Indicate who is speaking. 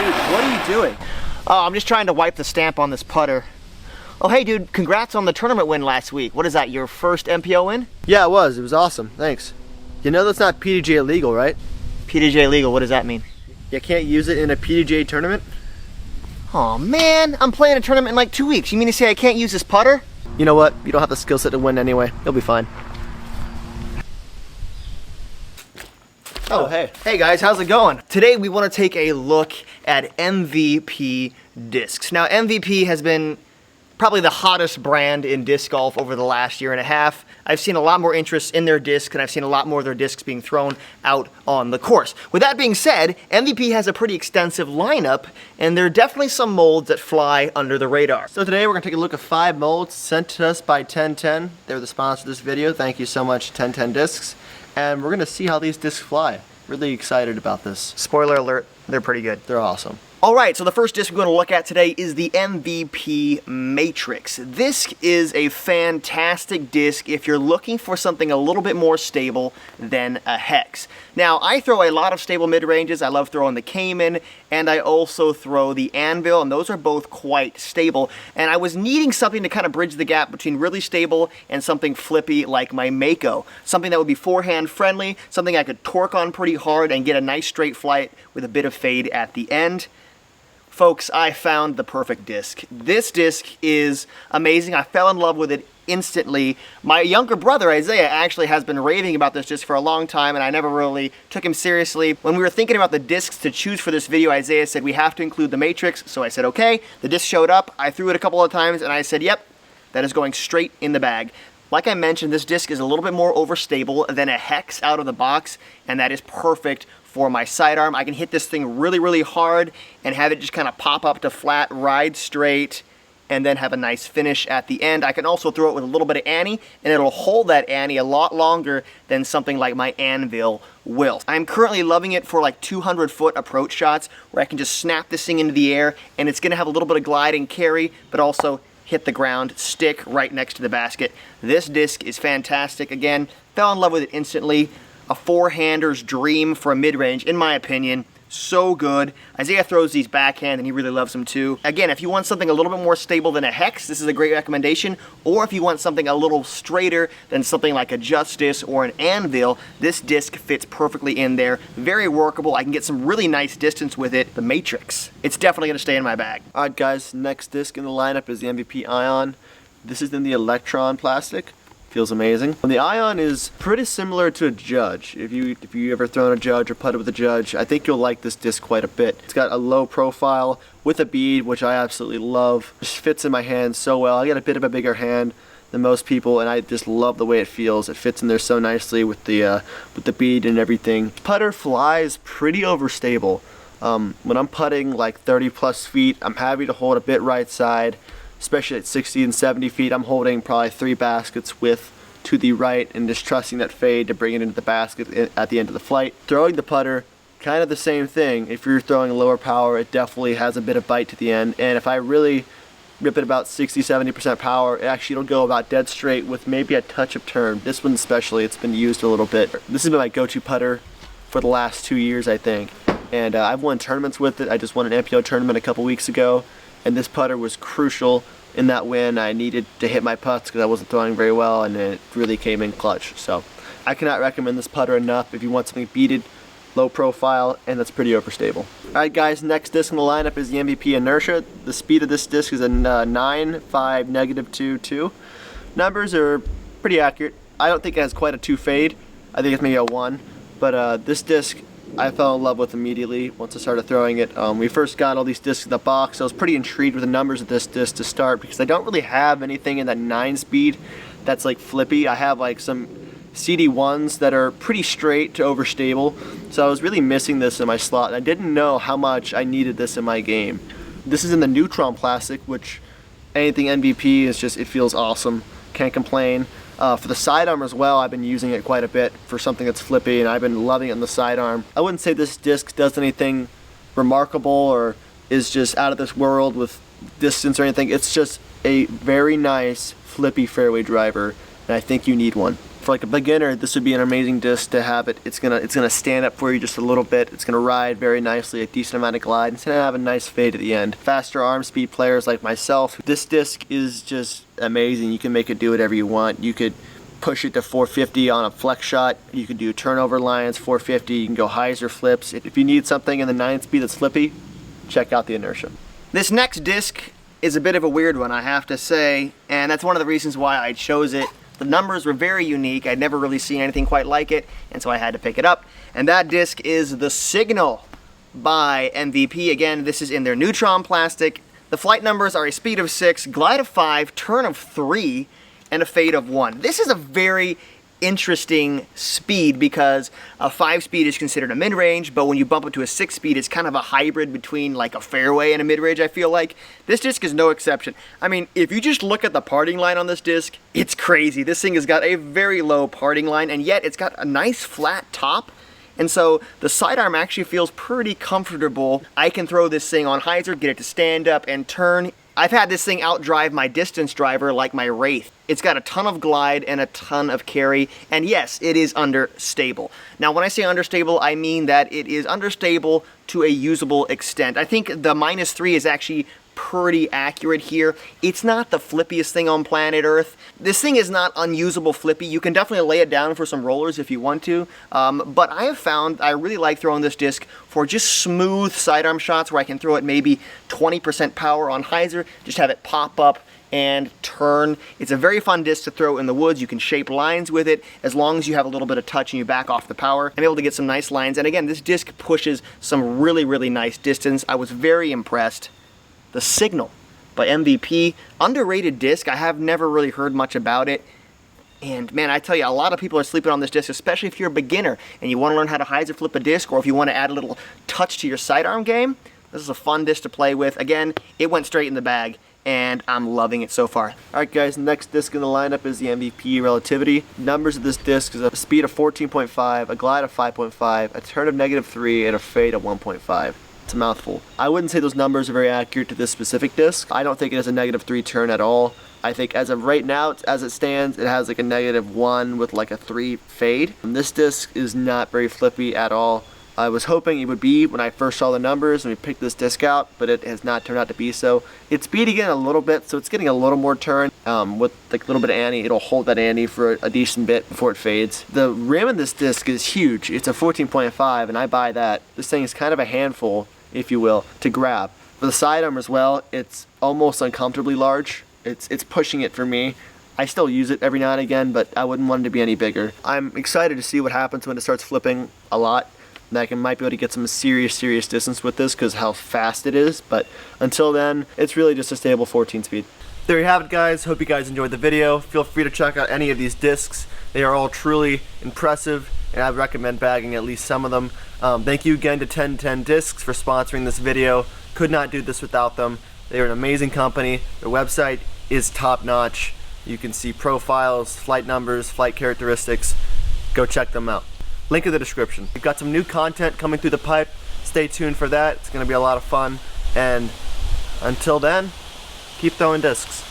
Speaker 1: Dude, what are you doing?
Speaker 2: Oh, I'm just trying to wipe the stamp on this putter. Oh, hey, dude, congrats on the tournament win last week. What is that, your first MPO win?
Speaker 1: Yeah, it was. It was awesome. Thanks. You know that's not PDGA legal, right?
Speaker 2: PDGA legal, what does that mean?
Speaker 1: You can't use it in a PDGA tournament?
Speaker 2: Oh man, I'm playing a tournament in like 2 weeks. You mean to say I can't use this putter?
Speaker 1: You know what? You don't have the skill set to win anyway. You'll be fine.
Speaker 2: Oh, hey. Hey guys, how's it going? Today we want to take a look at MVP discs. Now, MVP has been probably the hottest brand in disc golf over the last year and a half. I've seen a lot more interest in their discs, and I've seen a lot more of their discs being thrown out on the course. With that being said, MVP has a pretty extensive lineup, and there are definitely some molds that fly under the radar.
Speaker 1: So today we're going to take a look at 5 molds sent to us by 1010. They're the sponsor of this video. Thank you so much, 1010 Discs. And we're going to see how these discs fly. Really excited about this.
Speaker 2: Spoiler alert, they're pretty good.
Speaker 1: They're awesome.
Speaker 2: All right, so the first disc we're going to look at today is the MVP Matrix. This is a fantastic disc if you're looking for something a little bit more stable than a hex. Now, I throw a lot of stable mid-ranges. I love throwing the Cayman, and I also throw the Anvil, and those are both quite stable. And I was needing something to kind of bridge the gap between really stable and something flippy like my Mako. Something that would be forehand friendly, something I could torque on pretty hard and get a nice straight flight with a bit of fade at the end. Folks, I found the perfect disc. This disc is amazing. I fell in love with it instantly. My younger brother, Isaiah, actually has been raving about this disc for a long time, and I never really took him seriously. When we were thinking about the discs to choose for this video, Isaiah said we have to include the Matrix, so I said okay. The disc showed up, I threw it a couple of times, and I said, yep, that is going straight in the bag. Like I mentioned, this disc is a little bit more overstable than a hex out of the box, and that is perfect for my sidearm. I can hit this thing really, really hard and have it just kind of pop up to flat, ride straight, and then have a nice finish at the end. I can also throw it with a little bit of Annie, and it'll hold that Annie a lot longer than something like my Anvil will. I'm currently loving it for like 200-foot approach shots where I can just snap this thing into the air, and it's gonna have a little bit of glide and carry, but also hit the ground, stick right next to the basket. This disc is fantastic. Again, fell in love with it instantly. A four-hander's dream for a mid-range, in my opinion. So good. Isaiah throws these backhand and he really loves them too. Again, if you want something a little bit more stable than a hex, this is a great recommendation. Or if you want something a little straighter than something like a Justice or an Anvil, this disc fits perfectly in there. Very workable. I can get some really nice distance with it. The Matrix. It's definitely gonna stay in my bag.
Speaker 1: All right, guys, next disc in the lineup is the MVP Ion. This is in the Electron plastic. Feels amazing. And the Ion is pretty similar to a Judge. If you ever thrown a Judge or putted with a Judge, I think you'll like this disc quite a bit. It's got a low profile with a bead, which I absolutely love. It just fits in my hand so well. I got a bit of a bigger hand than most people, and I just love the way it feels. It fits in there so nicely with the bead and everything. Putter flies pretty overstable. When I'm putting like 30 plus feet, I'm happy to hold a bit right side. Especially at 60 and 70 feet, I'm holding probably 3 baskets width to the right and just trusting that fade to bring it into the basket at the end of the flight. Throwing the putter, kind of the same thing. If you're throwing a lower power, it definitely has a bit of bite to the end. And if I really rip it about 60-70% power, it'll go about dead straight with maybe a touch of turn. This one especially, it's been used a little bit. This has been my go-to putter for the last 2 years, I think. And I've won tournaments with it. I just won an MPO tournament a couple weeks ago. And this putter was crucial in that win. I needed to hit my putts because I wasn't throwing very well, and it really came in clutch. So I cannot recommend this putter enough if you want something beaded, low profile, and that's pretty overstable. Alright guys, next disc in the lineup is the MVP Inertia. The speed of this disc is a 9, 5, -2, 2. Numbers are pretty accurate. I don't think it has quite a 2 fade. I think it's maybe a 1. But this disc I fell in love with immediately once I started throwing it. We first got all these discs in the box. I was pretty intrigued with the numbers of this disc to start because I don't really have anything in that 9 speed that's like flippy. I have like some CD1s that are pretty straight to overstable. So I was really missing this in my slot, and I didn't know how much I needed this in my game. This is in the Neutron plastic, which anything MVP is just, it feels awesome. Can't complain. For the sidearm as well, I've been using it quite a bit for something that's flippy, and I've been loving it in the sidearm. I wouldn't say this disc does anything remarkable or is just out of this world with distance or anything. It's just a very nice flippy fairway driver, and I think you need one. For like a beginner, this would be an amazing disc to have it. It's gonna stand up for you just a little bit. It's gonna ride very nicely, a decent amount of glide. It's gonna have a nice fade at the end. Faster arm speed players like myself, this disc is just amazing. You can make it do whatever you want. You could push it to 450 on a flex shot. You could do turnover lines, 450. You can go hyzer flips. If you need something in the 9-speed that's flippy, check out the Inertia.
Speaker 2: This next disc is a bit of a weird one, I have to say, and that's one of the reasons why I chose it. The numbers were very unique. I'd never really seen anything quite like it, and so I had to pick it up. And that disc is the Signal by MVP. Again, this is in their Neutron plastic. The flight numbers are a speed of 6, glide of 5, turn of 3, and a fade of 1. This is a very interesting speed because a 5-speed is considered a mid-range, but when you bump it to a 6-speed, it's kind of a hybrid between like a fairway and a mid-range, I feel like. This disc is no exception. I mean, if you just look at the parting line on this disc, it's crazy. This thing has got a very low parting line, and yet it's got a nice flat top. And so the sidearm actually feels pretty comfortable. I can throw this thing on hyzer, get it to stand up and turn. I've had this thing outdrive my distance driver like my Wraith. It's got a ton of glide and a ton of carry, and yes, it is understable. Now, when I say understable, I mean that it is understable to a usable extent. I think the -3 is actually pretty accurate here. It's not the flippiest thing on planet Earth. This thing is not unusable flippy. You can definitely lay it down for some rollers if you want to, but I have found I really like throwing this disc for just smooth sidearm shots where I can throw it maybe 20% power on hyzer, just have it pop up and turn. It's a very fun disc to throw in the woods. You can shape lines with it as long as you have a little bit of touch and you back off the power. I'm able to get some nice lines, and again, this disc pushes some really, really nice distance. I was very impressed. The Signal by MVP, underrated disc. I have never really heard much about it. And man, I tell you, a lot of people are sleeping on this disc, especially if you're a beginner and you want to learn how to hyzer flip a disc, or if you want to add a little touch to your sidearm game. This is a fun disc to play with. Again, it went straight in the bag, and I'm loving it so far.
Speaker 1: Alright guys, next disc in the lineup is the MVP Relativity. Numbers of this disc is a speed of 14.5, a glide of 5.5, a turn of -3, and a fade of 1.5. It's a mouthful. I wouldn't say those numbers are very accurate to this specific disc. I don't think it has a -3 turn at all. I think as of right now, as it stands, it has like a -1 with like a 3 fade. And this disc is not very flippy at all. I was hoping it would be when I first saw the numbers and we picked this disc out, but it has not turned out to be so. It's speeding in a little bit, so it's getting a little more turn. With like a little bit of ante, it'll hold that ante for a decent bit before it fades. The rim in this disc is huge. It's a 14.5, and I buy that. This thing is kind of a handful, if you will, to grab. For the sidearm as well, it's almost uncomfortably large. It's pushing it for me. I still use it every now and again, but I wouldn't want it to be any bigger. I'm excited to see what happens when it starts flipping a lot. And I might be able to get some serious distance with this because how fast it is, but until then, it's really just a stable 14 speed. There you have it guys, hope you guys enjoyed the video. Feel free to check out any of these discs. They are all truly impressive, and I would recommend bagging at least some of them. Thank you again to 1010 Discs for sponsoring this video. Could not do this without them. They are an amazing company. Their website is top notch. You can see profiles, flight numbers, flight characteristics. Go check them out. Link in the description. We've got some new content coming through the pipe. Stay tuned for that. It's going to be a lot of fun. And until then, keep throwing discs.